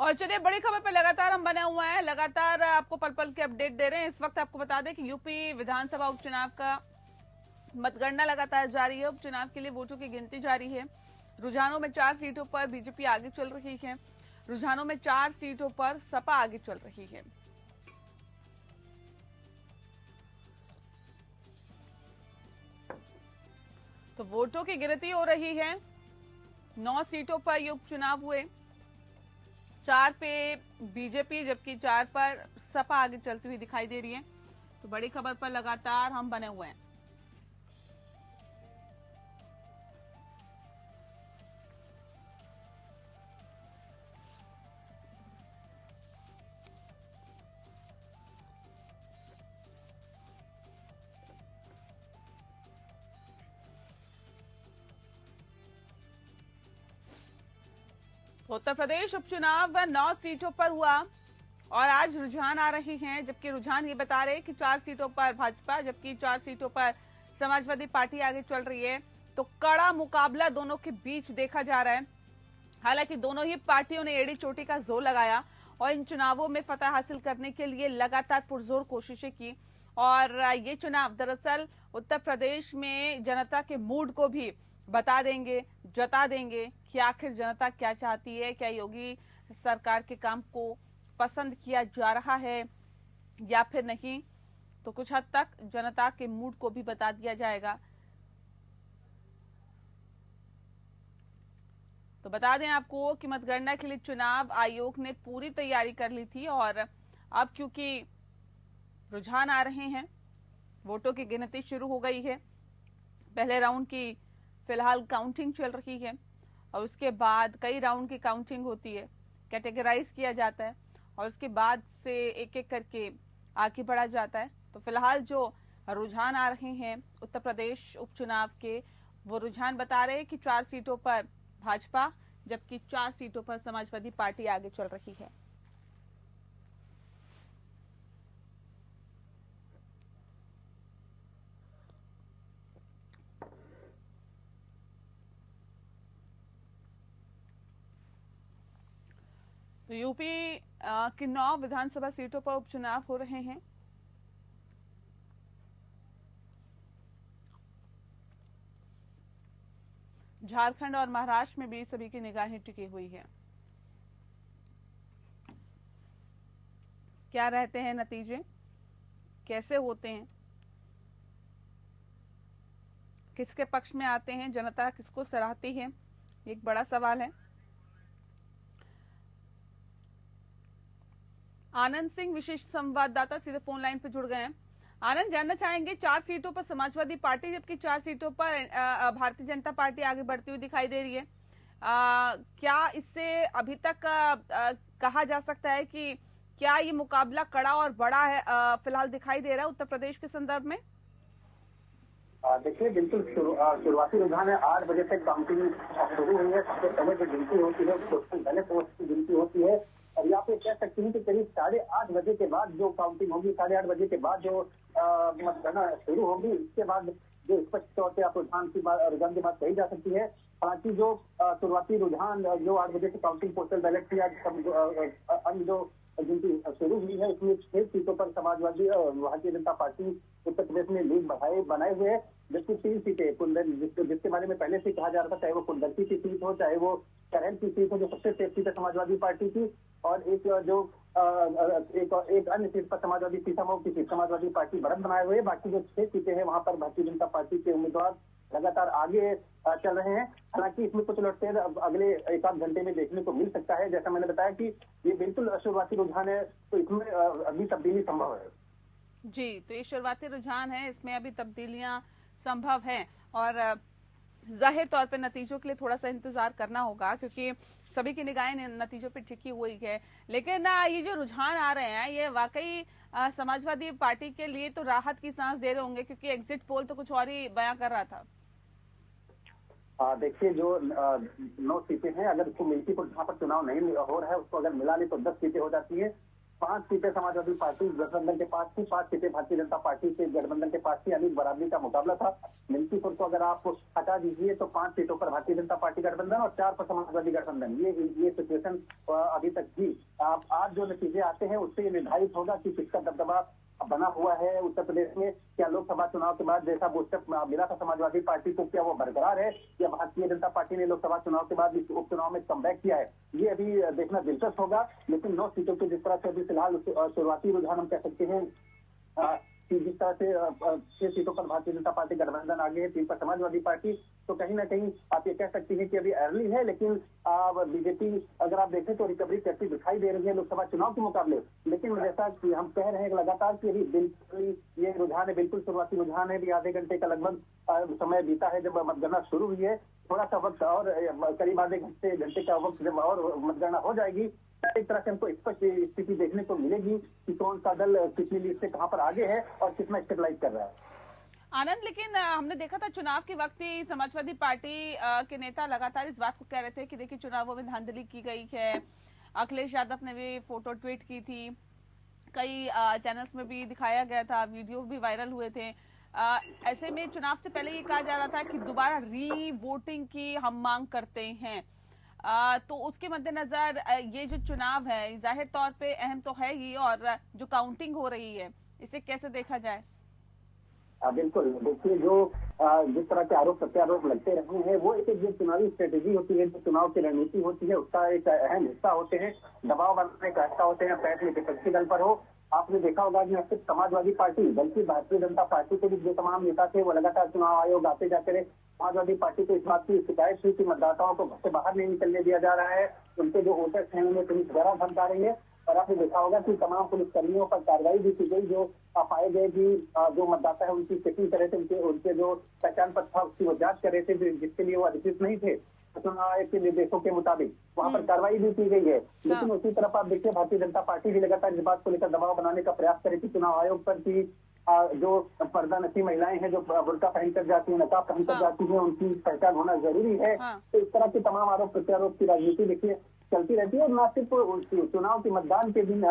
और चलिए बड़ी खबर पे लगातार हम बने हुए हैं, लगातार आपको पल पल के अपडेट दे रहे हैं। इस वक्त आपको बता दें कि यूपी विधानसभा उपचुनाव का मतगणना लगातार जारी है। उपचुनाव के लिए वोटों की गिनती जारी है। रुझानों में 4 सीटों पर बीजेपी आगे चल रही है। रुझानों में 4 सीटों पर सपा आगे चल रही है। तो वोटों की गिनती हो रही है। 9 सीटों पर ये उपचुनाव हुए। 4 पे बीजेपी जबकि 4 पर सपा आगे चलती हुई दिखाई दे रही है। तो बड़ी खबर पर लगातार हम बने हुए हैं। उत्तर प्रदेश उपचुनाव 9 सीटों पर हुआ और आज रुझान आ रहे हैं, जबकि रुझान ये बता रहे हैं कि 4 सीटों पर भाजपा जबकि 4 सीटों पर समाजवादी पार्टी आगे चल रही है। तो कड़ा मुकाबला दोनों के बीच देखा जा रहा है। हालांकि दोनों ही पार्टियों ने एड़ी चोटी का जोर लगाया और इन चुनावों में फतह हासिल करने के लिए लगातार पुरजोर कोशिशें की। और ये चुनाव दरअसल उत्तर प्रदेश में जनता के मूड को भी बता देंगे, जता देंगे कि आखिर जनता क्या चाहती है। क्या योगी सरकार के काम को पसंद किया जा रहा है या फिर नहीं। तो कुछ हद तक जनता के मूड को भी बता दिया जाएगा। तो बता दें आपको कि मतगणना के लिए चुनाव आयोग ने पूरी तैयारी कर ली थी और अब क्योंकि रुझान आ रहे हैं, वोटों की गिनती शुरू हो गई है। पहले राउंड की फिलहाल काउंटिंग चल रही है और उसके बाद कई राउंड की काउंटिंग होती है, कैटेगराइज किया जाता है और उसके बाद से एक एक करके आगे बढ़ा जाता है। तो फिलहाल जो रुझान आ रहे हैं उत्तर प्रदेश उपचुनाव के, वो रुझान बता रहे हैं कि 4 सीटों पर भाजपा जबकि 4 सीटों पर समाजवादी पार्टी आगे चल रही है। तो यूपी की 9 विधानसभा सीटों पर उपचुनाव हो रहे हैं। झारखंड और महाराष्ट्र में भी सभी की निगाहें टिकी हुई है। क्या रहते हैं नतीजे, कैसे होते हैं, किसके पक्ष में आते हैं, जनता किसको सराहती है, एक बड़ा सवाल है। आनंद सिंह विशेष संवाददाता सीधे फोन लाइन पर जुड़ गए हैं। आनंद, जानना चाहेंगे 4 सीटों पर समाजवादी पार्टी जबकि 4 सीटों पर भारतीय जनता पार्टी आगे बढ़ती हुई दिखाई दे रही है। क्या इससे अभी तक कहा जा सकता है कि क्या ये मुकाबला कड़ा और बड़ा है फिलहाल दिखाई दे रहा है उत्तर प्रदेश के संदर्भ में? देखिए, बिल्कुल शुरुआती रुझान है। 8 बजे से काउंटिंग शुरू हुई है। सबसे पहले जो गिनती होती है उससे पहले पोस्ट की गिनती होती है और यहाँ पे कह सकते हैं कि करीब 8:30 बजे के बाद जो काउंटिंग होगी, 8:30 बजे के बाद जो मतगणना शुरू होगी, इसके बाद जो स्पष्ट तौर पे आप रुझान की बात कही जा सकती है। हालांकि जो शुरुआती रुझान जो 8 बजे से काउंटिंग पोस्टल बैलेट की अन्य जो गिनती शुरू हुई है, इसमें 6 सीटों पर समाजवादी और भारतीय जनता पार्टी उत्तर प्रदेश में लीड बनाए हुए हैं, जबकि 3 सीटें जिसके बारे में पहले से कहा जा रहा था, चाहे वो कुंडलती की सीट हो, चाहे वो करहल की सीट हो जो सबसे सेफ सीट है समाजवादी पार्टी की, और एक अन्य सीट पर समाजवादी सीतामऊ की सीट समाजवादी पार्टी बढ़त बनाए हुए। बाकी जो 6 सीटें हैं वहां पर भारतीय जनता पार्टी के उम्मीदवार लगातार आगे चल रहे हैं। हालांकि इसमें कुछ लड़ते अगले 1-8 घंटे में देखने को मिल सकता है। जैसा मैंने बताया कि ये बिल्कुल शुरुआती रुझान है, तो इसमें अभी तब्दीली संभव है। जी, तो ये शुरुआती रुझान है, इसमें अभी तब्दीलियां संभव हैं और जाहिर तौर पे नतीजों के लिए थोड़ा सा इंतजार करना होगा क्योंकि सभी की निगाहें नतीजों पे टिकी हुई है। लेकिन ये जो रुझान आ रहे हैं ये वाकई समाजवादी पार्टी के लिए तो राहत की सांस दे रहे होंगे क्योंकि एग्जिट पोल तो कुछ और ही बयां कर रहा था। देखिए, जो 9 सीटें हैं, अगर उसको मिल्कीपुर जहाँ पर चुनाव नहीं हो रहा है उसको अगर मिला ले तो 10 सीटें हो जाती है। 5 सीटें समाजवादी पार्टी गठबंधन के पास थी, 5 सीटें भारतीय जनता पार्टी से गठबंधन के पास थी, यानी बराबरी का मुकाबला था। मिल्कीपुर को अगर आप हटा दीजिए तो 5 सीटों पर भारतीय जनता पार्टी गठबंधन और 4 पर समाजवादी गठबंधन। ये सिचुएशन अभी तक थी। आज जो नतीजे आते हैं उससे ये निर्धारित होगा कि किसका दबदबा बना हुआ है उत्तर प्रदेश में। क्या लोकसभा चुनाव के बाद जैसा बूस्टअप मिला था समाजवादी पार्टी को, क्या वो बरकरार है, या भारतीय जनता पार्टी ने लोकसभा चुनाव के बाद इस उपचुनाव में कमबैक किया है, ये अभी देखना दिलचस्प होगा। लेकिन 9 सीटों के जिस तरह से अभी फिलहाल शुरुआती रुझान हम कह सकते हैं कि जिस तरह से 6 सीटों पर भारतीय जनता पार्टी गठबंधन आगे है, 3 पर समाजवादी पार्टी, तो कहीं ना कहीं आप ये कह सकती हैं कि अभी अर्ली है। लेकिन बीजेपी अगर आप देखें तो रिकवरी करती दिखाई दे रही है लोकसभा चुनाव के मुकाबले। लेकिन जैसा कि हम कह रहे हैं लगातार कि अभी बिल्कुल ये रुझान है, बिल्कुल शुरुआती रुझान है। अभी आधे घंटे का लगभग समय बीता है जब मतगणना शुरू हुई है। थोड़ा सा वक्त और करीब आधे घंटे का वक्त जब और मतगणना हो जाएगी, एक तरह से हमको स्पष्ट स्थिति देखने को मिलेगी कि कौन सा दल कितनी लीड से कहां पर आगे है और कितना स्टेबलाइज कर रहा है। आनंद, लेकिन हमने देखा था चुनाव के वक्त ही समाजवादी पार्टी के नेता लगातार इस बात को कह रहे थे कि देखिए चुनावों में धांधली की गई है। अखिलेश यादव ने भी फोटो ट्वीट की थी, कई चैनल्स में भी दिखाया गया था, वीडियो भी वायरल हुए थे। ऐसे में चुनाव से पहले ये कहा जा रहा था कि दोबारा री वोटिंग की हम मांग करते हैं। तो उसके मद्देनजर ये जो चुनाव है जाहिर तौर पे अहम तो है ही, और जो काउंटिंग हो रही है इसे कैसे देखा जाए? बिल्कुल, देखिए जो जिस तरह के आरोप प्रत्यारोप लगते रहे हैं वो एक जो चुनावी स्ट्रेटेजी होती है, जो चुनाव की रणनीति होती है, उसका एक अहम हिस्सा होते हैं, दबाव बनाने का हिस्सा होते हैं, पैठ में विपक्षी दल पर हो। आपने देखा होगा कि न सिर्फ समाजवादी पार्टी बल्कि भारतीय जनता पार्टी के भी जो तमाम नेता थे वो लगातार चुनाव आयोग आते जाते रहे। समाजवादी पार्टी को इस बात की शिकायत थी कि मतदाताओं को घर से बाहर नहीं निकलने दिया जा रहा है, उनके जो वोटर्स हैं उन्हें पुलिस द्वारा धमका रही है। और आपने देखा होगा कि तमाम पुलिस कर्मियों पर कार्रवाई भी की गई, जो पाए गए कि जो मतदाता है उनकी चेकिंग कर रहे थे, उनके जो पहचान पत्र था उसकी वो जांच कर रहे थे जिसके लिए वो अधिकृत नहीं थे चुनाव आयोग के निर्देशों के मुताबिक, वहां पर कार्रवाई भी की गई है। लेकिन उसी तरफ आप देखिए भारतीय जनता पार्टी भी लगातार इस बात को लेकर दबाव बनाने का प्रयास करे कि चुनाव आयोग पर की जो पर्दा नशी महिलाएं हैं जो बुर्का पहनकर जाती है, नकाब पहनकर जाती है, उनकी पहचान होना जरूरी है। तो इस तरह के तमाम आरोप प्रत्यारोप की राजनीति देखिए चलती रहती है। और न सिर्फ चुनाव के मतदान के दिन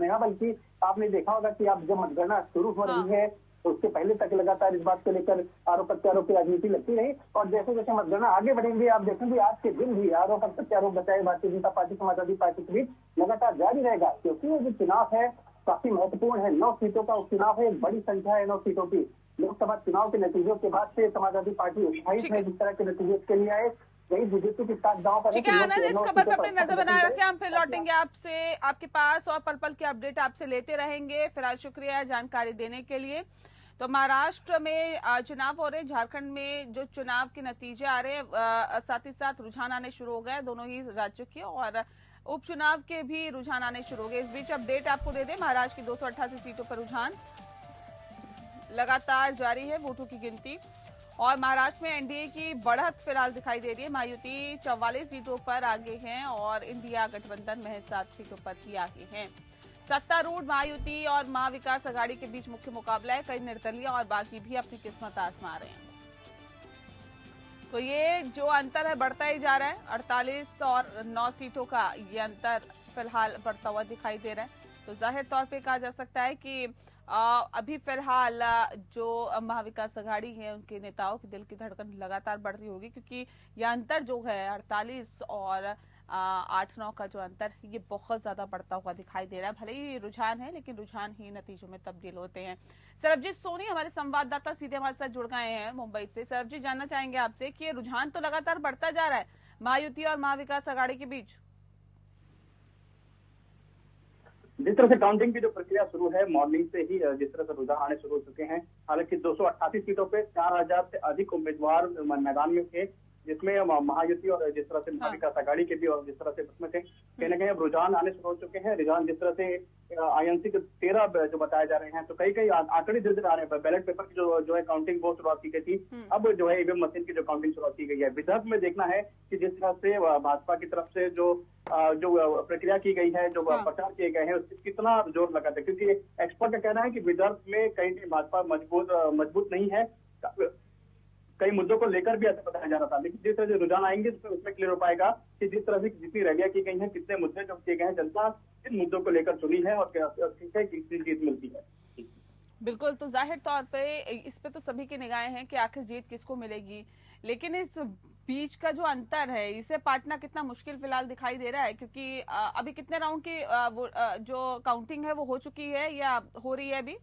नेहा, बल्कि आपने देखा होगा कि अब जब मतगणना शुरू हो रही है तो उसके पहले तक लगातार इस बात को लेकर आरोप प्रत्यारोप की राजनीति लगती रही। और जैसे जैसे मतगणना आगे बढ़ेंगे आप देखेंगे आज के दिन भी आरोप प्रत्यारोप बचाए भारतीय जनता पार्टी समाजवादी पार्टी के बीच लगातार जारी रहेगा, क्योंकि ये जो चुनाव है काफी महत्वपूर्ण है। 9 सीटों का उपचुनाव है, एक बड़ी संख्या है 9 सीटों की। लोकसभा चुनाव के नतीजों के बाद से समाजवादी पार्टी उत्साहित है जिस तरह के नतीजे के लिए आए, वही बीजेपी के साथ दांव पर। ठीक है आनंद, इस खबर पर अपनी नजर बनाए रखें, हम फिर लौटेंगे आपसे आपके पास और पल पल की अपडेट आपसे लेते रहेंगे। फिलहाल शुक्रिया जानकारी देने के लिए। तो महाराष्ट्र में चुनाव हो रहे, झारखंड में जो चुनाव के नतीजे आ रहे हैं साथ ही साथ रुझान आने शुरू हो गए दोनों ही राज्यों के, और उपचुनाव के भी रुझान आने शुरू हो गए। इस बीच अपडेट आपको दे दें, महाराष्ट्र की 288 सीटों पर रुझान लगातार जारी है, वोटों की गिनती। और महाराष्ट्र में एनडीए की बढ़त फिलहाल दिखाई दे रही है। महायुति 44 सीटों पर आगे हैं और इंडिया गठबंधन महज 7 सीटों पर ही आगे हैं। सत्तारूढ़ महायुति और महाविकास अघाड़ी के बीच मुख्य मुकाबला है, कई निर्दलीय और बाकी भी अपनी किस्मत आजमा रहे हैं। तो ये जो अंतर है बढ़ता ही जा रहा है, 48 और 9 सीटों का ये अंतर फिलहाल बढ़ता हुआ दिखाई दे रहा है। तो जाहिर तौर पे कहा जा सकता है कि अभी फिलहाल जो महाविकास अघाड़ी है उनके नेताओं की दिल की धड़कन लगातार बढ़ रही होगी, क्योंकि यह अंतर जो है 48 और 8-9 का जो अंतर है ये बहुत ज्यादा बढ़ता हुआ दिखाई दे रहा है। भले ही रुझान है लेकिन रुझान ही नतीजों में तब्दील होते हैं। सरबजीत सोनी हमारे संवाददाता सीधे हमारे साथ जुड़ गए हैं मुंबई से। सरबजीत, जानना चाहेंगे आपसे कि ये रुझान तो लगातार बढ़ता जा रहा है महायुति और महाविकास अघाड़ी के बीच। जिस तरह से काउंटिंग की जो प्रक्रिया शुरू है मॉर्निंग से ही जिस तरह से रुझान आने शुरू हो चुके हैं, हालांकि 288 सीटों पे 4000 से अधिक उम्मीदवार मैदान में थे, जिसमें महायुति और जिस तरह से महाविकास अघाड़ी के भी और जिस तरह से उसमें थे, कहीं ना कहीं अब रुझान आने शुरू हो चुके हैं। रुझान जिस तरह से आईएनसी के 13 जो बताए जा रहे हैं, तो कई आंकड़े जल्द आ रहे हैं। बैलेट पेपर की जो है काउंटिंग वो शुरुआत की गई थी, अब जो है ईवीएम मशीन की जो काउंटिंग शुरुआत की गई है। विदर्भ में देखना है कि जिस तरह से भाजपा की तरफ से जो प्रक्रिया की गई है, जो प्रचार किए गए हैं, उससे कितना जोर लगा था, क्योंकि एक्सपर्ट का कहना है कि विदर्भ में कहीं भाजपा मजबूत नहीं है। कई मुद्दों को लेकर भी ऐसा बताया जा रहा था। लेकिन जिस तरह से रुझान आएंगे उसमें क्लियर हो पाएगा कि जिस तरह से जितनी रैलियां की गई हैं, कितने मुद्दे जो किए गए हैं, जनता किन मुद्दों को लेकर चुनी है और कितनी जीत मिलती है। बिल्कुल, तो जाहिर तौर पे इस पे तो सभी की निगाहें हैं कि आखिर जीत किसको मिलेगी, लेकिन इस बीच का जो अंतर है इसे पाटना कितना मुश्किल फिलहाल दिखाई दे रहा है, क्योंकि अभी कितने राउंड की जो काउंटिंग है वो हो चुकी है या हो रही है अभी?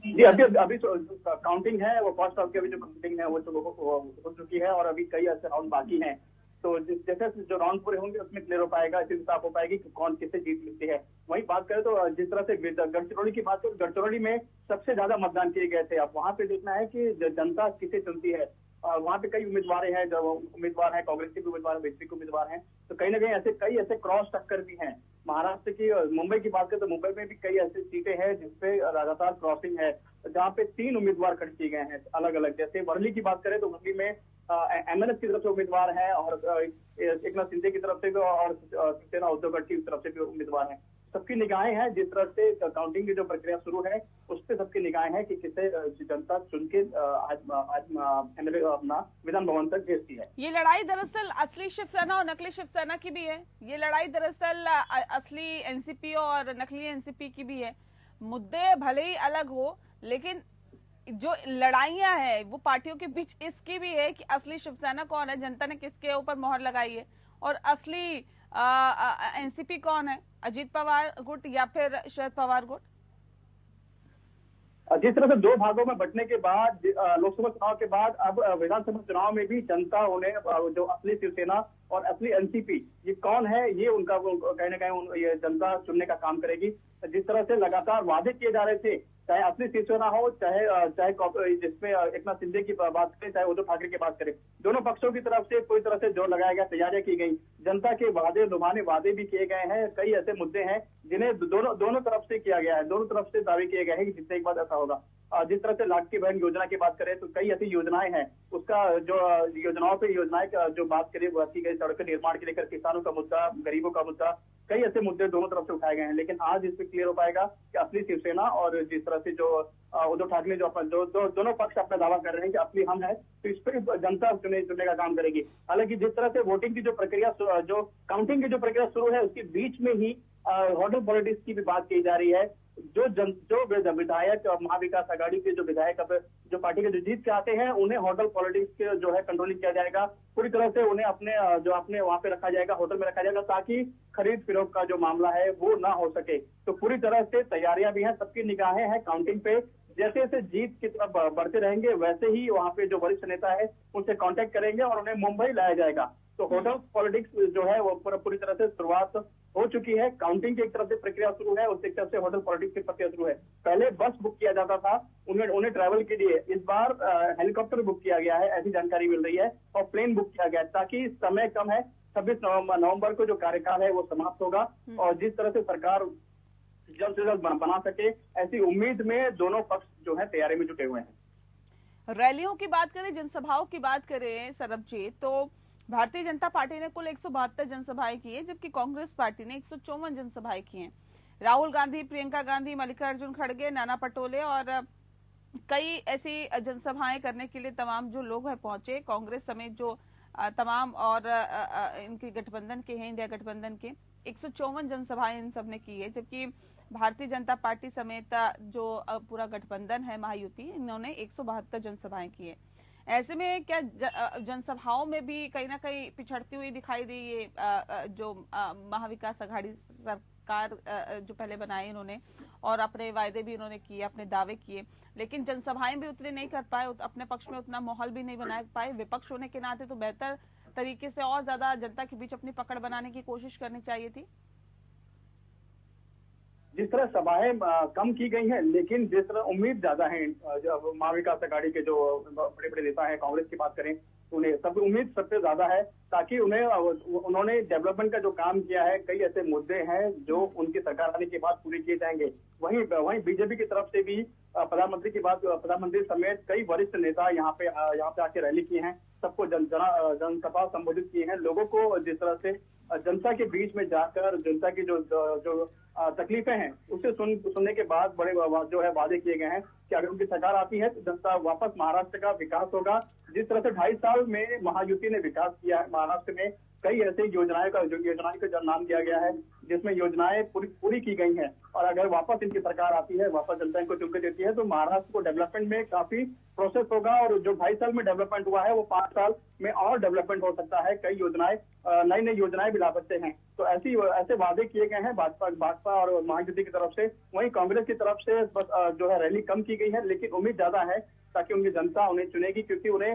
जी, अभी काउंटिंग है, वो फर्स्ट राउंड की अभी जो काउंटिंग है वो हो चुकी है और अभी कई ऐसे राउंड बाकी हैं। तो जैसे जो राउंड पूरे होंगे उसमें क्लियर हो पाएगा, इसी साफ हो पाएगी कि कौन किससे जीत मिलती है। वहीं बात करें तो जिस तरह से गढ़चिरौली की बात करें, गढ़चिरौली में सबसे ज्यादा मतदान किए गए थे। अब वहां पे देखना है कि जनता किसे चुनती है। वहाँ पे कई उम्मीदवार हैं, जो उम्मीदवार हैं, कांग्रेस के भी उम्मीदवार हैं, बीजेपी के उम्मीदवार हैं। तो कहीं ना कहीं कई ऐसे क्रॉस टक्कर भी हैं। महाराष्ट्र की मुंबई की बात करें तो मुंबई में भी कई ऐसी सीटें हैं जिसपे लगातार क्रॉसिंग है, जहाँ पे 3 उम्मीदवार खड़े किए गए हैं अलग अलग। जैसे वर्ली की बात करें तो वर्ली में एमएनएस की तरफ से उम्मीदवार है और एकनाथ शिंदे की तरफ से भी और शिवसेना उद्धव गठबंधन की तरफ से भी उम्मीदवार हैं। सबकी निगाहें हैं, जिस तरह से काउंटिंग की जो प्रक्रिया शुरू है उस पर सबकी निगाहें हैं कि किसे जनता चुन के आज अपना विधान भवन तक भेजती है। ये लड़ाई दरअसल असली शिवसेना और नकली शिवसेना की भी है। ये लड़ाई दरअसल असली एनसीपी और नकली एनसीपी की भी है। मुद्दे भले ही अलग हो, लेकिन जो लड़ाइयां है वो पार्टियों के बीच इसकी भी है कि असली शिवसेना कौन है, जनता ने किसके ऊपर मोहर लगाई है, और असली एनसीपी कौन है, अजीत पवार गुट या फिर शरद पवार गुट। जिस तरह से 2 भागों में बंटने के बाद लोकसभा चुनाव के बाद अब विधानसभा चुनाव में भी जनता उन्हें जो असली शिवसेना और असली एनसीपी ये कौन है, ये उनका कहीं ना कहीं ये जनता चुनने का काम करेगी। जिस तरह से लगातार वादे किए जा रहे थे, चाहे असली शिवसेना हो चाहे जिसमें एकनाथ शिंदे की बात करें, चाहे उद्धव ठाकरे की बात करें, दोनों पक्षों की तरफ से पूरी तरह से जोर लगाया गया, तैयारियां की गई, जनता के वादे लुभाने वादे भी किए गए हैं। कई ऐसे मुद्दे हैं जिन्हें दोनों तरफ से किया गया है, दोनों तरफ से दावे किए गए हैं कि जितने एक बार ऐसा होगा। जिस तरह से लाडली बहन योजना की बात करें तो कई ऐसी योजनाएं हैं, उसका जो योजनाएं जो बात करें वो की गई, सड़क निर्माण के लेकर किसानों का मुद्दा, गरीबों का मुद्दा, कई ऐसे मुद्दे दोनों तरफ से उठाए गए हैं। लेकिन आज इस पे क्लियर हो पाएगा कि असली शिवसेना और जिस तरह से जो उद्धव ठाकरे दोनों पक्ष अपना दावा कर रहे हैं कि असली हम है, तो इस पर जनता चुनने का काम करेगी। हालांकि जिस तरह से वोटिंग की जो प्रक्रिया, जो काउंटिंग की जो प्रक्रिया शुरू है, उसके बीच में ही होटल पॉलिटिक्स की भी बात की जा रही है। जो विधायक महाविकास आघाड़ी के जो विधायक अब जो पार्टी के जो जीत के आते हैं, उन्हें होटल पॉलिटिक्स के जो है कंट्रोलिंग किया जाएगा। पूरी तरह से उन्हें अपने वहां पे रखा जाएगा, होटल में रखा जाएगा, ताकि खरीद फरोख्त का जो मामला है वो ना हो सके। तो पूरी तरह से तैयारियां भी हैं, सबकी निगाहें हैं काउंटिंग पे। जैसे जैसे जीत की तरफ बढ़ते रहेंगे वैसे ही वहां पे जो वरिष्ठ नेता है उनसे कांटेक्ट करेंगे और उन्हें मुंबई लाया जाएगा। तो होटल पॉलिटिक्स जो है वो पूरी तरह से शुरुआत हो चुकी है। काउंटिंग की एक तरफ से प्रक्रिया शुरू है, उस एक तरफ से होटल पॉलिटिक्स की प्रक्रिया शुरू है। पहले बस बुक किया जाता था उन्हें ट्रैवल के लिए, इस बार हेलीकॉप्टर बुक किया गया है, ऐसी जानकारी मिल रही है, और प्लेन बुक किया गया है, ताकि समय कम है, 26 नवंबर को जो कार्यकाल है वो समाप्त होगा और जिस तरह से सरकार जल्द से जल्द बना सके, ऐसी उम्मीद में दोनों पक्ष जो है तैयारी में जुटे हुए हैं। रैलियों की बात करें, जनसभाओं की बात करें सरबजीत, तो भारतीय जनता पार्टी ने कुल 172 जनसभाएं की है, जबकि कांग्रेस पार्टी ने 154 जनसभाएं की हैं। राहुल गांधी, प्रियंका गांधी, मल्लिकार्जुन खड़गे, नाना पटोले और कई ऐसी जनसभाएं करने के लिए तमाम जो लोग हैं पहुंचे, कांग्रेस समेत जो तमाम और इनके गठबंधन के हैं, इंडिया गठबंधन के 154 जनसभाएं इन सब ने की है, जबकि भारतीय जनता पार्टी समेत जो पूरा गठबंधन है महायुति, इन्होंने 172 जनसभाएं की है। ऐसे में क्या जनसभाओं में भी कहीं ना कहीं पिछड़ती हुई दिखाई दी ये जो महाविकास आघाड़ी सरकार जो पहले बनाई इन्होंने, और अपने वायदे भी इन्होंने किए, अपने दावे किए, लेकिन जनसभाएं भी उतनी नहीं कर पाए, अपने पक्ष में उतना माहौल भी नहीं बना पाए। विपक्ष होने के नाते तो बेहतर तरीके से और ज्यादा जनता के बीच अपनी पकड़ बनाने की कोशिश करनी चाहिए थी। जिस तरह सभाएं कम की गई हैं, लेकिन जिस तरह उम्मीद ज्यादा है, महाविकास आघाड़ी के जो बड़े बड़े नेता हैं, कांग्रेस की बात करें, उन्हें सब उम्मीद सबसे ज्यादा है, ताकि उन्होंने डेवलपमेंट का जो काम किया है, कई ऐसे मुद्दे हैं जो उनकी सरकार आने के बाद पूरे किए जाएंगे। वहीं बीजेपी की तरफ से भी प्रधानमंत्री समेत कई वरिष्ठ नेता यहाँ पे आके रैली किए हैं, सबको जनसभा संबोधित किए हैं, लोगों को जिस तरह से जनता के बीच में जाकर जनता की जो तकलीफें हैं उसे सुनने के बाद बड़े जो है वादे किए गए हैं कि अगर उनकी सरकार आती है तो जनता वापस महाराष्ट्र का विकास होगा। जिस तरह से 2.5 साल में महायुति ने विकास किया है महाराष्ट्र में, कई ऐसे योजनाओं का नाम दिया गया है जिसमें योजनाएं पूरी की गई हैं। और अगर वापस इनकी सरकार आती है, वापस जनता इनको चुन के देती है, तो महाराष्ट्र को डेवलपमेंट में काफी प्रोसेस होगा। और जो 2.5 साल में डेवलपमेंट हुआ है वो 5 साल में और डेवलपमेंट हो सकता है। कई योजनाएं, नई योजनाएं भी ला सकते हैं। तो ऐसे वादे किए गए हैं भाजपा और महायुति की तरफ से। वहीं कांग्रेस की तरफ से बस जो है रैली कम की गई है, लेकिन उम्मीद ज्यादा है ताकि उनकी जनता उन्हें चुनेगी, क्योंकि उन्हें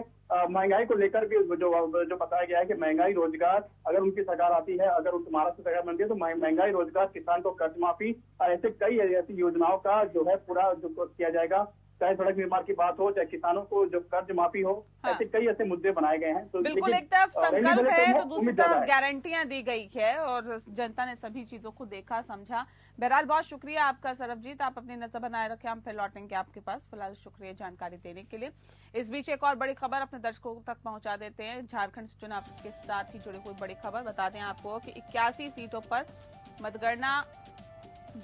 महंगाई को लेकर भी जो बताया गया है कि महंगाई, रोजगार, अगर उनकी सरकार आती है, अगर उनकी महाराष्ट्र सरकार बनती है तो महंगाई, रोजगार, किसान को कर्ज माफी, ऐसे कई ऐसी योजनाओं का जो है पूरा जो किया जाएगा। चाहे सड़क निर्माण की बात हो, चाहे किसानों को जो कर्ज माफी हो, ऐसे कई ऐसे मुद्दे बनाए गए हैं। तो बिल्कुल, एक तरफ संकल्प है तो दूसरी तरफ गारंटियां दी गई है और जनता ने सभी चीजों को देखा, समझा। बहरहाल बहुत शुक्रिया आपका सरबजीत, आप अपनी नजर बनाए रखें, हम फिर लौटेंगे आपके पास। फिलहाल शुक्रिया जानकारी देने के लिए। इस बीच एक और बड़ी खबर अपने दर्शकों तक पहुंचा देते हैं। झारखंड चुनाव के साथ ही जुड़ी हुई बड़ी खबर बता दें आपको कि 81 सीटों पर मतगणना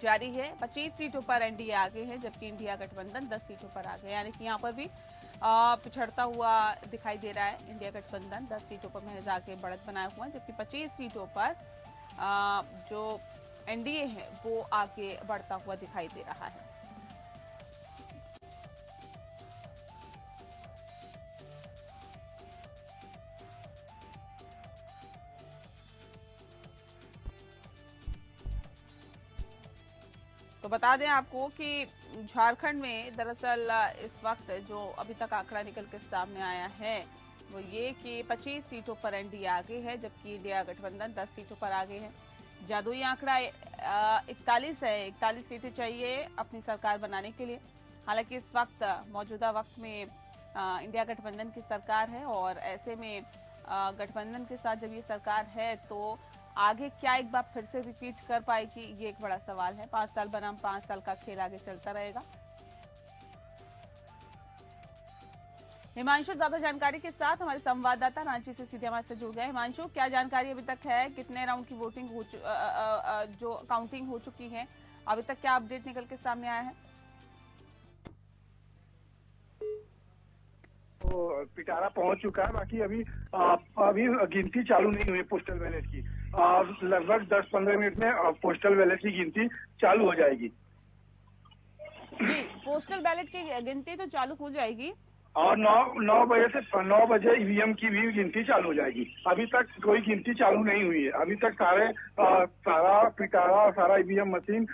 जारी है। 25 सीटों पर एनडीए आगे है, जबकि इंडिया गठबंधन 10 सीटों पर आगे है। यानी कि यहाँ पर भी पिछड़ता हुआ दिखाई दे रहा है। इंडिया गठबंधन 10 सीटों पर महज आगे बढ़त बनाए हुए हैं, जबकि 25 सीटों पर जो एनडीए है वो आगे बढ़ता हुआ दिखाई दे रहा है। तो बता दें आपको कि झारखंड में दरअसल इस वक्त जो अभी तक आंकड़ा निकल के सामने आया है वो ये कि 25 सीटों पर एनडीए आगे है, जबकि इंडिया गठबंधन 10 सीटों पर आगे है। जादुई आंकड़ा 41 है। 41 सीटें चाहिए अपनी सरकार बनाने के लिए। हालांकि इस वक्त मौजूदा वक्त में इंडिया गठबंधन की सरकार है और ऐसे में गठबंधन के साथ जब ये सरकार है तो आगे क्या एक बार फिर से रिपीट कर पाएगी, ये एक बड़ा सवाल है। 5 साल बनाम 5 साल का खेल आगे चलता रहेगा। हिमांशु ज्यादा जानकारी के साथ हमारे संवाददाता रांची से सीधे हमारे से जुड़ गए। हिमांशु, क्या जानकारी अभी तक है? कितने राउंड की वोटिंग जो काउंटिंग हो चुकी है, अभी तक क्या अपडेट निकल के सामने आया है? तो पिटारा पहुंच चुका है, बाकी अभी गिनती चालू नहीं हुई पोस्टल बैलेट की। लगभग 10-15 मिनट में पोस्टल बैलेट की गिनती चालू हो जाएगी। जी, पोस्टल बैलेट की गिनती तो चालू हो जाएगी और 9 बजे से 9 बजे ईवीएम की भी गिनती चालू हो जाएगी। अभी तक कोई गिनती चालू नहीं हुई है। अभी तक सारा पिटारा, सारा ईवीएम मशीन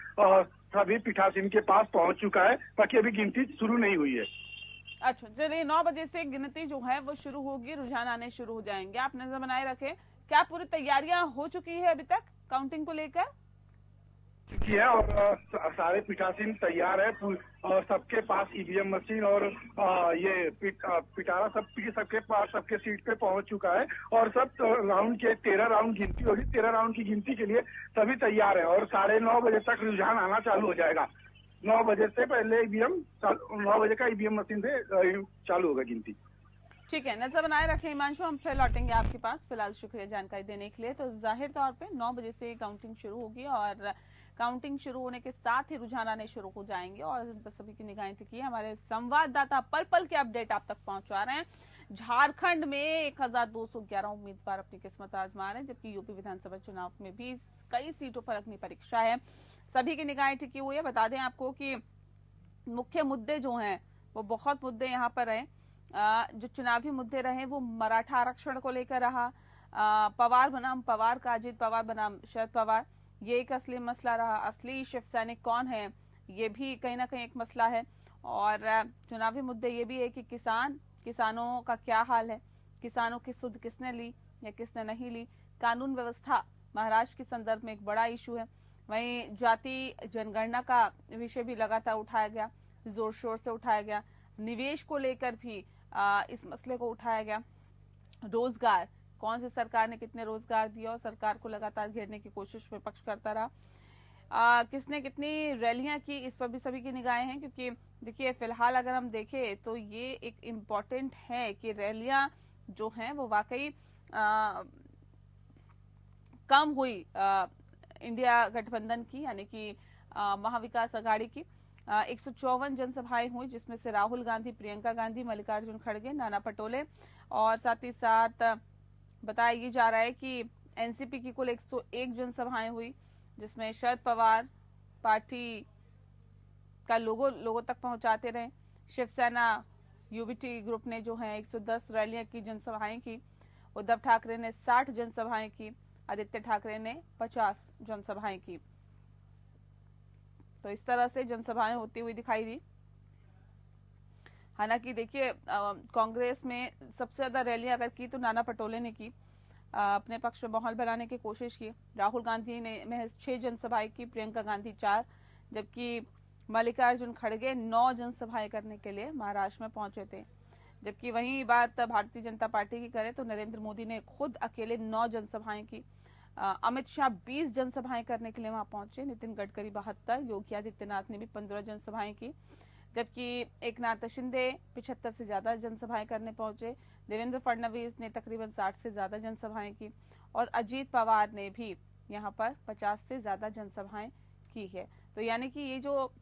सभी पीठासीन के पास पहुंच चुका है, बाकी अभी गिनती शुरू नहीं हुई है। अच्छा, चलिए 9 बजे से गिनती जो है वो शुरू होगी, रुझान आने शुरू हो जाएंगे। आप नजर बनाए रखें। क्या पूरी तैयारियां हो चुकी है अभी तक काउंटिंग को लेकर? चुकी है और सारे पीठासीन तैयार है और सबके पास ईवीएम मशीन और ये पिटारा सबके पास सबके सीट पे पहुंच चुका है और सब राउंड के 13 राउंड गिनती होगी। 13 राउंड की गिनती के लिए सभी तैयार है और 9:30 बजे तक रुझान आना चालू हो जाएगा। 9 बजे से पहले 9 बजे का ईवीएम मशीन से चालू होगा गिनती। ठीक है, नजर बनाए रखें हिमांशु, हम फिर लौटेंगे आपके पास। फिलहाल शुक्रिया जानकारी देने के लिए। तो जाहिर तौर पे 9 बजे से काउंटिंग शुरू होगी और काउंटिंग शुरू होने के साथ ही रुझान आने शुरू हो जाएंगे और इन पर सभी की निगाहें टिकी है। हमारे संवाददाता पल पल के अपडेट आप तक पहुंचा रहे हैं। झारखंड में 1211 उम्मीदवार अपनी किस्मत आजमा रहे हैं, जबकि यूपी विधानसभा चुनाव में भी कई सीटों पर अग्नि परीक्षा है। सभी की निगाहें टिकी हुई है। बता दें आपको कि मुख्य मुद्दे जो हैं वो बहुत मुद्दे यहाँ पर रहे। जो चुनावी मुद्दे रहे वो मराठा आरक्षण को लेकर रहा, पवार बनाम पवार का, अजित पवार बनाम शरद पवार, ये एक असली मसला रहा। असली शिव सैनिक कौन है, ये भी कहीं ना कहीं एक मसला है। और चुनावी मुद्दे ये भी है कि किसानों का क्या हाल है, किसानों की सुध किसने ली या किसने नहीं ली। कानून व्यवस्था महाराष्ट्र के संदर्भ में एक बड़ा इशू है। वहीं जाति जनगणना का विषय भी लगातार उठाया गया, जोर शोर से उठाया गया। निवेश को लेकर भी इस मसले को उठाया गया। रोजगार, कौन सी सरकार ने कितने रोजगार दिया और सरकार को लगातार घेरने की कोशिश विपक्ष करता रहा। किसने कितनी रैलियां की, इस पर भी सभी की निगाहें हैं, क्योंकि देखिए फिलहाल अगर हम देखें तो ये एक इम्पोर्टेंट है कि रैलियां जो हैं वो वाकई कम हुई इंडिया गठबंधन की, यानी कि महाविकास अघाड़ी की 154 जनसभाएं हुई, जिसमें से राहुल गांधी, प्रियंका गांधी, मल्लिकार्जुन खड़गे, नाना पटोले और साथ ही साथ बताया ये जा रहा है कि एनसीपी की कुल 101 जनसभाएं हुई, जिसमें शरद पवार पार्टी का लोगों तक पहुंचाते रहे। शिवसेना यूबीटी ग्रुप ने जो है 110 रैलियां की, जनसभाएं की। उद्धव ठाकरे ने 60 जनसभाएं की, आदित्य ठाकरे ने 50 जनसभाएं की। तो इस तरह से जनसभाएं होती हुई दिखाई दी। हालांकि देखिए कांग्रेस में सबसे ज्यादा रैलियां अगर की तो नाना पटोले ने की, अपने पक्ष में माहौल बनाने की कोशिश की। राहुल गांधी ने महज 6 जनसभाएं की, प्रियंका गांधी 4, जबकि मल्लिकार्जुन खड़गे 9 जनसभाएं करने के लिए महाराष्ट्र में पहुंचे थे। जबकि वहीं बात भारतीय जनता पार्टी की करें तो नरेंद्र मोदी ने खुद अकेले 9 जनसभाएं की। अमित शाह 20 जनसभाएं करने के लिए वहां पहुंचे, नितिन गडकरी 72, योगी आदित्यनाथ ने भी 15 जनसभाएं की, जबकि एकनाथ शिंदे 75 से ज्यादा जनसभाएं करने पहुंचे। देवेंद्र फडणवीस ने तकरीबन 60 से ज्यादा जनसभाएं की और अजीत पवार ने भी यहां पर 50 से ज्यादा जनसभाएं की है। तो यानी कि ये जो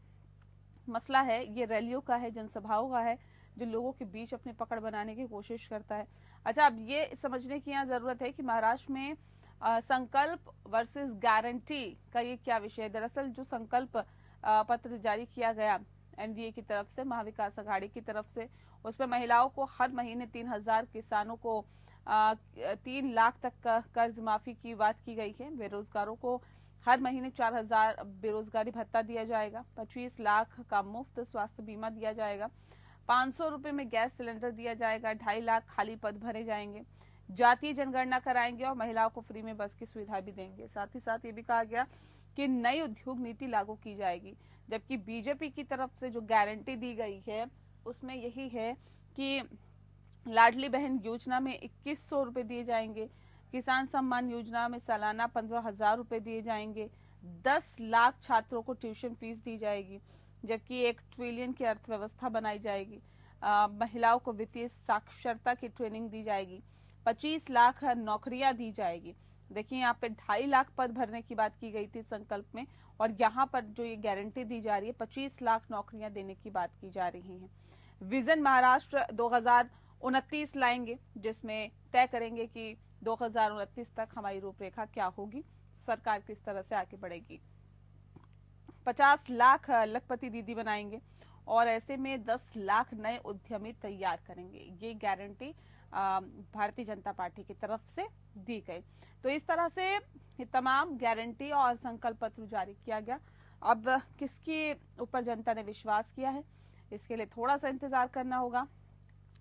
मसला है ये रैलियों का है, जनसभाओं का है, जो लोगों के बीच अपनी पकड़ बनाने की कोशिश करता है। अच्छा, अब ये समझने की यहाँ जरूरत है कि महाराष्ट्र में संकल्प वर्सेस गारंटी का ये क्या विषय है। दरअसल जो संकल्प पत्र जारी किया गया एनडीए की तरफ से, महाविकास अघाड़ी की तरफ से, उसमें महिलाओं को हर महीने 3,000, किसानों को 3 लाख तक का कर्ज माफी की बात की गई है। बेरोजगारों को हर महीने 4,000 बेरोजगारी भत्ता दिया जाएगा, 25 लाख का मुफ्त स्वास्थ्य बीमा दिया जाएगा, 500 रुपए में गैस सिलेंडर दिया जाएगा, 2.5 लाख खाली पद भरे जाएंगे, जातीय जनगणना कराएंगे और महिलाओं को फ्री में बस की सुविधा भी देंगे। साथ ही साथ ये भी कहा गया कि नई उद्योग नीति लागू की जाएगी। जबकि बीजेपी की तरफ से जो गारंटी दी गई है उसमें यही है कि लाडली बहन योजना में 2100 रुपए दिए जाएंगे, किसान सम्मान योजना में सालाना 15,000 रुपए दिए जाएंगे, 10 लाख छात्रों को ट्यूशन फीस दी जाएगी, जबकि 1 ट्रिलियन की अर्थव्यवस्था बनाई जाएगी, महिलाओं को वित्तीय साक्षरता की ट्रेनिंग दी जाएगी, 25 लाख नौकरियां दी जाएगी। देखिए यहाँ पे 2.5 लाख पद भरने की बात की गई थी संकल्प में, और यहाँ पर जो ये गारंटी दी जा रही है 25 लाख नौकरियां देने की बात की जा रही है। विजन महाराष्ट्र 2029 लाएंगे, जिसमें तय करेंगे कि 2029 तक हमारी रूपरेखा क्या होगी, सरकार किस तरह से आगे बढ़ेगी। 50 लाख लखपति दीदी बनाएंगे और ऐसे में 10 लाख नए उद्यमी तैयार करेंगे। ये गारंटी भारतीय जनता पार्टी की तरफ से दी गई। तो इस तरह से ये तमाम गारंटी और संकल्प पत्र जारी किया गया। अब किसके ऊपर जनता ने विश्वास किया है, इसके लिए थोड़ा सा इंतजार करना होगा।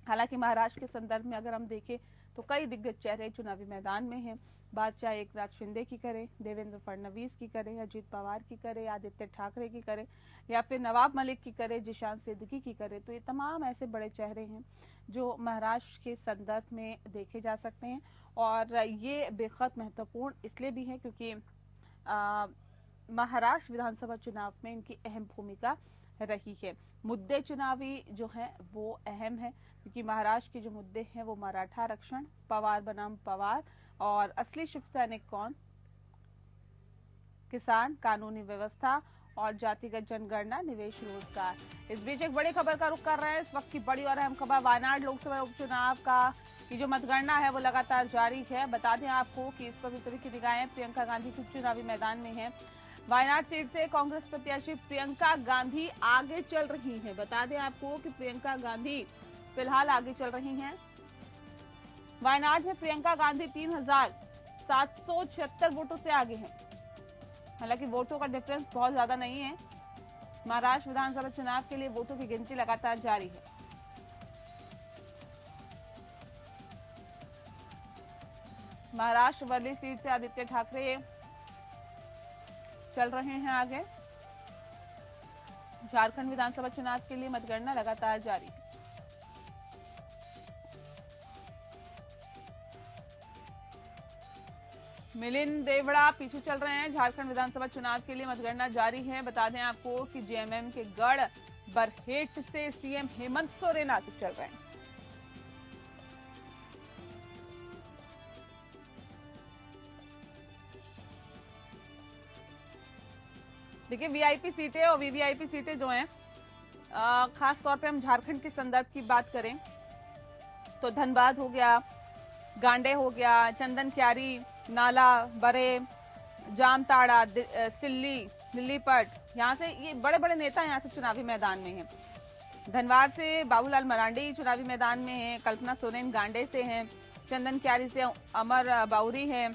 हालांकि महाराष्ट्र के संदर्भ में अगर हम देखें तो कई दिग्गज चेहरे चुनावी मैदान में हैं। बात चाहे एकनाथ शिंदे की करे, देवेंद्र फडणवीस की करे, अजीत पवार की करे, आदित्य ठाकरे की करे, या फिर नवाब मलिक की करे, जिशान सिद्दीकी की करे, तो ये तमाम ऐसे बड़े चेहरे हैं जो महाराष्ट्र के संदर्भ में देखे जा सकते हैं। और ये बेहद महत्वपूर्ण इसलिए भी है क्योंकि महाराष्ट्र विधानसभा चुनाव में इनकी अहम भूमिका रही है। मुद्दे चुनावी जो है वो अहम है, क्योंकि महाराष्ट्र के जो मुद्दे हैं वो मराठा आरक्षण, पवार बनाम पवार और असली शिव सैनिक कौन, किसान, कानूनी व्यवस्था और जातिगत जनगणना, निवेश, रोजगार। इस बीच एक बड़ी खबर का रुख कर रहे हैं। इस वक्त की बड़ी और अहम खबर वायनाड लोकसभा उपचुनाव का की जो मतगणना है वो लगातार जारी है। बता दें आपको कि इस पर भी सभी की निगाहें प्रियंका गांधी के चुनावी मैदान में है। वायनाड सीट से कांग्रेस प्रत्याशी प्रियंका गांधी आगे चल रही हैं। बता दें आपको कि प्रियंका गांधी फिलहाल आगे चल रही हैं। वायनाड में प्रियंका गांधी 3,776 वोटों से आगे हैं। हालांकि वोटों का डिफरेंस बहुत ज्यादा नहीं है। महाराष्ट्र विधानसभा चुनाव के लिए वोटों की गिनती लगातार जारी है। महाराष्ट्र वर्ली सीट से आदित्य ठाकरे चल रहे हैं आगे। झारखंड विधानसभा चुनाव के लिए मतगणना लगातार जारी है। मिलिंद देवड़ा पीछे चल रहे हैं। झारखंड विधानसभा चुनाव के लिए मतगणना जारी है। बता दें आपको कि जेएमएम के गढ़ बरहेट से सीएम हेमंत सोरेन आगे चल रहे हैं। देखिए वीआईपी सीटें और वीवीआईपी सीटें जो हैं, खास तौर पे हम झारखंड के संदर्भ की बात करें तो धनबाद हो गया, गांडे हो गया, चंदन क्यारी, नाला, बरे, जामताड़ा, सिल्ली, नीलीपट, यहाँ से ये बड़े बड़े नेता यहाँ से चुनावी मैदान में हैं। धनबाद से बाबूलाल मरांडी चुनावी मैदान में हैं, कल्पना सोरेन गांडे से हैं, चंदन क्यारी से अमर बाउरी हैं,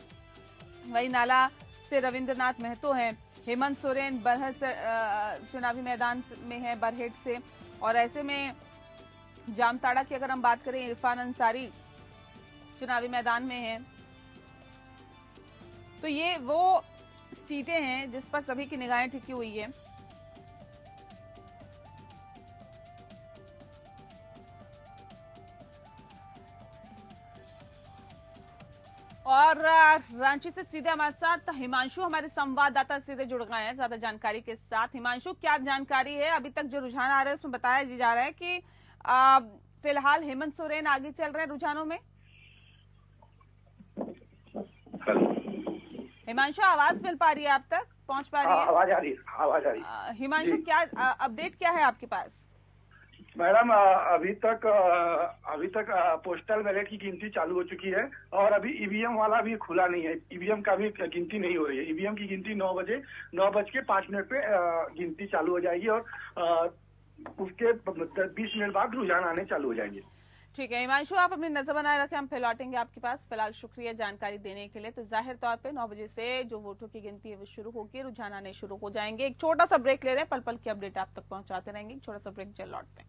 वही नाला से रविंद्रनाथ महतो हैं, हेमंत सोरेन बरहट से चुनावी मैदान में है बरहेट से, और ऐसे में जामताड़ा की अगर हम बात करें इरफान अंसारी चुनावी मैदान में है। तो ये वो सीटें हैं जिस पर सभी की निगाहें टिकी हुई है। और रांची से सीधे हमारे साथ हिमांशु हमारे संवाददाता सीधे जुड़ गए हैं ज्यादा जानकारी के साथ। हिमांशु, क्या जानकारी है? अभी तक जो रुझान आ रहे हैं उसमें बताया जा रहा है कि फिलहाल हेमंत सोरेन आगे चल रहे हैं रुझानों में। हिमांशु, आवाज मिल पा रही है? आप तक पहुंच पा रही है? आवाज आ रही है, आवाज आ रही है। हिमांशु, क्या अपडेट क्या है आपके पास? मैडम, अभी तक पोस्टल बैलेट की गिनती चालू हो चुकी है और अभी ईवीएम वाला भी खुला नहीं है। ईवीएम का भी गिनती नहीं हो रही है। ईवीएम की गिनती 9:05 पे गिनती चालू हो जाएगी और उसके 20 मिनट बाद रुझान आने चालू हो जाएंगे। ठीक है हिमांशु, आप अपनी नजर बनाए रखें, हम फिर लौटेंगे आपके पास। फिलहाल शुक्रिया जानकारी देने के लिए। तो जाहिर तौर पे 9 बजे से जो वोटों की गिनती है वो शुरू होगी, रुझान आने शुरू हो जाएंगे। एक छोटा सा ब्रेक ले रहे हैं, पल पल की अपडेट आप तक पहुंचाते रहेंगे। छोटा सा ब्रेक, जल्द लौटते हैं।